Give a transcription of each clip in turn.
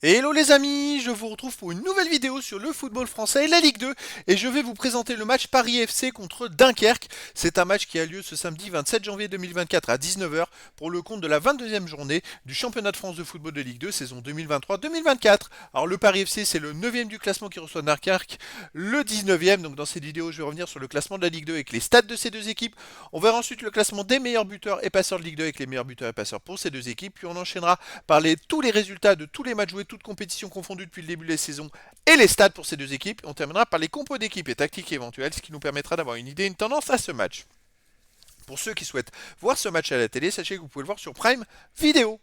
Hello les amis, je vous retrouve pour une nouvelle vidéo sur le football français et la Ligue 2 et je vais vous présenter le match Paris FC contre Dunkerque. C'est un match qui a lieu ce samedi 27 janvier 2024 à 19 heures pour le compte de la 22e journée du championnat de France de football de Ligue 2 saison 2023-2024. Alors le Paris FC c'est le 9e du classement qui reçoit Dunkerque, le 19e. Donc dans cette vidéo je vais revenir sur le classement de la Ligue 2 avec les stats de ces deux équipes. On verra ensuite le classement des meilleurs buteurs et passeurs de Ligue 2 avec les meilleurs buteurs et passeurs pour ces deux équipes. Puis on enchaînera par tous les résultats de tous les matchs joués, toutes compétitions confondues depuis le début de la saison et les stats pour ces deux équipes. Et on terminera par les compos d'équipes et tactiques éventuelles, ce qui nous permettra d'avoir une idée, une tendance à ce match. Pour ceux qui souhaitent voir ce match à la télé, sachez que vous pouvez le voir sur Prime Vidéo.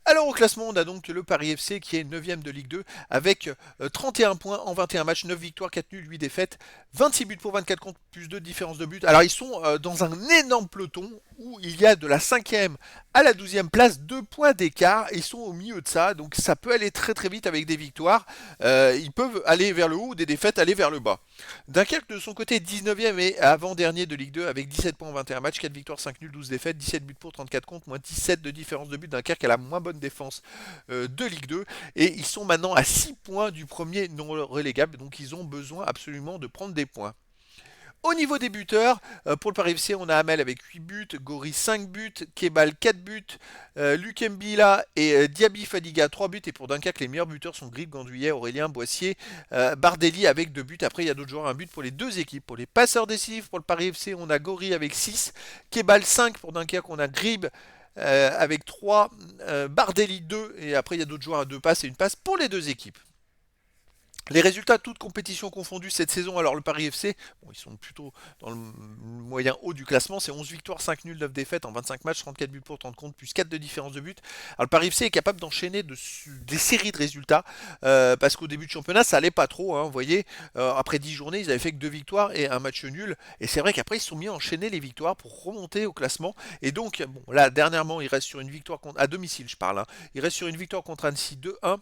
Alors au classement, on a donc le Paris FC qui est 9ème de Ligue 2 avec 31 points en 21 matchs, 9 victoires, 4 nuls, 8 défaites, 26 buts pour 24 contre, plus de différence de but. Alors ils sont dans un énorme peloton où il y a de la 5e à la 12e place, 2 points d'écart. Ils sont au milieu de ça, donc ça peut aller très très vite avec des victoires. Ils peuvent aller vers le haut ou des défaites aller vers le bas. Dunkerque de son côté 19ème et avant-dernier de Ligue 2 avec 17 points en 21 matchs, 4 victoires, 5 nuls, 12 défaites, 17 buts pour 34 contre, moins 17 de différence de but. Dunkerque a la moins bonne défense de Ligue 2 et ils sont maintenant à 6 points du premier non relégable, donc ils ont besoin absolument de prendre des points. Au niveau des buteurs, pour le Paris FC, on a Hamel avec 8 buts, Gori 5 buts, Kebal 4 buts, Lukembila et Diaby Fadiga 3 buts. Et pour Dunkerque, les meilleurs buteurs sont Grib, Gandouillet, Aurélien, Boissier, Bardelli avec 2 buts. Après, il y a d'autres joueurs, un but pour les deux équipes. Pour les passeurs décisifs, pour le Paris FC, on a Gori avec 6, Kebal 5. Pour Dunkerque, on a Grib avec 3, Bardelli 2. Et après, il y a d'autres joueurs à 2 passes et une passe pour les deux équipes. Les résultats, toutes compétitions confondues cette saison, alors le Paris FC, bon, ils sont plutôt dans le moyen haut du classement, c'est 11 victoires, 5 nuls, 9 défaites en 25 matchs, 34 buts pour 30 comptes, plus 4 de différence de but. Alors le Paris FC est capable d'enchaîner des séries de résultats, parce qu'au début de championnat, ça allait pas trop, hein, vous voyez, après 10 journées, ils avaient fait que 2 victoires et un match nul, et c'est vrai qu'après, ils se sont mis à enchaîner les victoires pour remonter au classement, et donc, bon, là, dernièrement, il reste sur une victoire contre, à domicile, je parle, hein, il reste sur une victoire contre Annecy 2-1,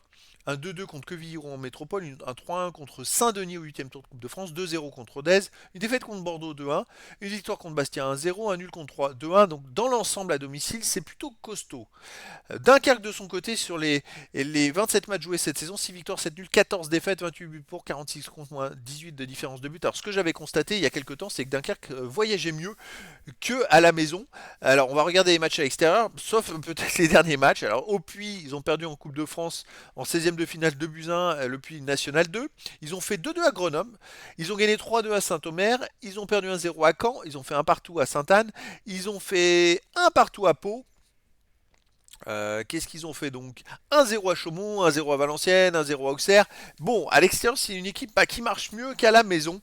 un 2-2 contre Quevilly-Rouen en métropole, un 3-1 contre Saint-Denis au 8e tour de Coupe de France, 2-0 contre Rodez, une défaite contre Bordeaux 2-1, une victoire contre Bastia 1-0, un nul contre 3 2-1. Donc dans l'ensemble à domicile, c'est plutôt costaud. Dunkerque de son côté, sur les 27 matchs joués cette saison, 6 victoires, 7 nuls, 14 défaites, 28 buts pour, 46 contre, moins 18 de différence de but. Alors ce que j'avais constaté il y a quelques temps, c'est que Dunkerque voyageait mieux que à la maison. Alors on va regarder les matchs à l'extérieur, sauf peut-être les derniers matchs. Alors au Puy, ils ont perdu en Coupe de France en 16e de finale 2 buts 1, le Puy National 2. Ils ont fait 2-2 à Grenoble, ils ont gagné 3-2 à Saint-Omer, ils ont perdu 1-0 à Caen, ils ont fait un partout à Sainte-Anne, ils ont fait un partout à Pau. Qu'est-ce qu'ils ont fait donc? 1-0 à Chaumont, 1-0 à Valenciennes, 1-0 à Auxerre. Bon, à l'extérieur, c'est une équipe qui marche mieux qu'à la maison.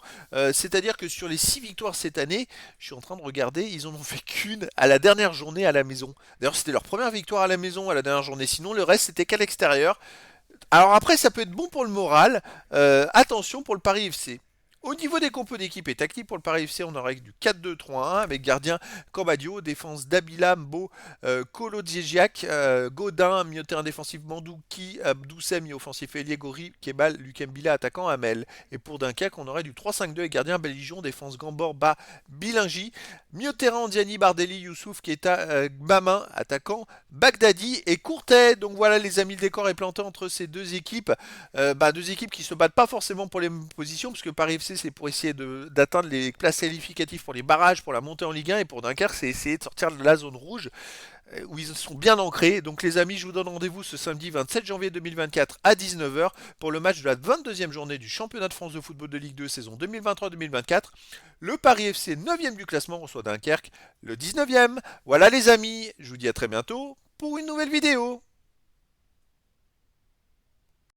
C'est-à-dire que sur les 6 victoires cette année, je suis en train de regarder, ils en ont fait qu'une à la dernière journée à la maison. D'ailleurs, c'était leur première victoire à la maison à la dernière journée. Sinon, le reste, c'était qu'à l'extérieur. Alors après, ça peut être bon pour le moral. Attention pour le Paris FC. Au niveau des compos d'équipe et tactique pour le Paris FC, on aurait du 4-2-3-1 avec gardien Corbadio, défense Dabila, Mbo, Kolo Djegiak, Godin, milieu de terrain défensif Mandouki, Doucet, milieu offensif Elie Gori, Kebal, Lukembila, attaquant Hamel. Et pour Dunkerque, on aurait du 3-5-2 avec gardien Beligion, défense Gambor, Ba, Bilingi, milieu de terrain Diani, Bardelli, Youssouf, Keta, Mamin, attaquant Bagdadi et Courtet. Donc voilà les amis, le décor est planté entre ces deux équipes. Deux équipes qui se battent pas forcément pour les mêmes positions, parce que Paris FC c'est pour essayer d'atteindre les places qualificatives pour les barrages, pour la montée en Ligue 1, et pour Dunkerque c'est essayer de sortir de la zone rouge où ils sont bien ancrés. Donc les amis, je vous donne rendez-vous ce samedi 27 janvier 2024 à 19 heures pour le match de la 22e journée du championnat de France de football de Ligue 2 saison 2023-2024. Le Paris FC 9e du classement reçoit Dunkerque le 19e. Voilà les amis, je vous dis à très bientôt pour une nouvelle vidéo.